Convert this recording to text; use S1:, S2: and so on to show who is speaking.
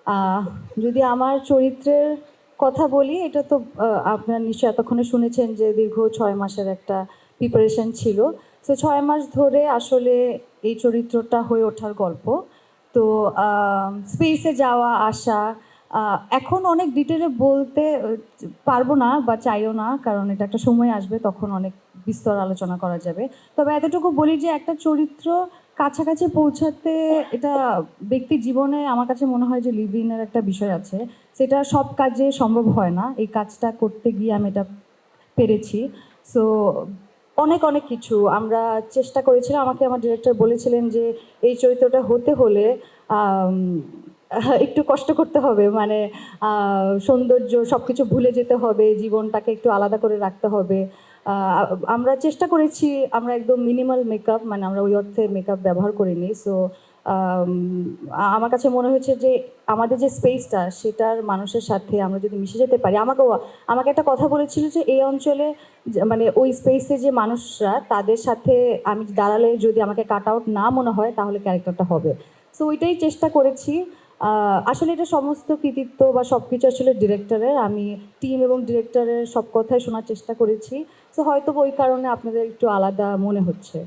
S1: আহ, যদি আমার চরিত্রের কথা বলি, এটা তো আপনারা নিশ্চয়ই এতক্ষণে শুনেছেন যে দীর্ঘ 6 মাসের একটা প্রিপারেশন ছিল। তো 6 মাস ধরে আসলে এই চরিত্রটা হয়ে ওঠার গল্প। তো স্পেসে যাওয়া আসা, এখন অনেক ডিটেলে বলতে পারবো না বা চাইও না, কারণ এটা একটা সময় আসবে তখন অনেক বিস্তর আলোচনা করা যাবে। তবে এতটুকু বলি যে একটা চরিত্র কাছাকাছি পৌঁছাতে, এটা ব্যক্তি জীবনে আমার কাছে মনে হয় যে লিভ ইনের একটা বিষয় আছে, সেটা সব কাজে সম্ভব হয় না। এই কাজটা করতে গিয়ে আমি এটা পেরেছি। সো অনেক অনেক কিছু আমরা চেষ্টা করেছিলাম। আমাকে আমার ডিরেক্টর বলেছিলেন যে এই চরিত্রটা হতে হলে আম, একটু কষ্ট করতে হবে, মানে সৌন্দর্য সব কিছু ভুলে যেতে হবে, জীবনটাকে একটু আলাদা করে রাখতে হবে। আমরা চেষ্টা করেছি, আমরা একদম মিনিমাল মেকআপ, মানে আমরা ওই অর্থে মেকআপ ব্যবহার করিনি। সো আমার কাছে মনে হয়েছে যে আমাদের যে স্পেসটা, সেটার মানুষের সাথে আমরা যদি মিশে যেতে পারি। আমাকে একটা কথা বলেছিল যে এই অঞ্চলে মানে ওই স্পেসে যে মানুষরা, তাদের সাথে আমি দাঁড়ালে যদি আমাকে কাট আউট না মনে হয়, তাহলে ক্যারেক্টারটা হবে। সো ওইটাই চেষ্টা করেছি। আসলে এটা সমস্ত কৃতিত্ব বা সব কিছু আসলে ডিরেক্টরের। আমি টিম এবং ডিরেক্টরের সব কথাই শোনার চেষ্টা করেছি। সো হয়তো ওই কারণে আপনাদের একটু আলাদা মনে হচ্ছে।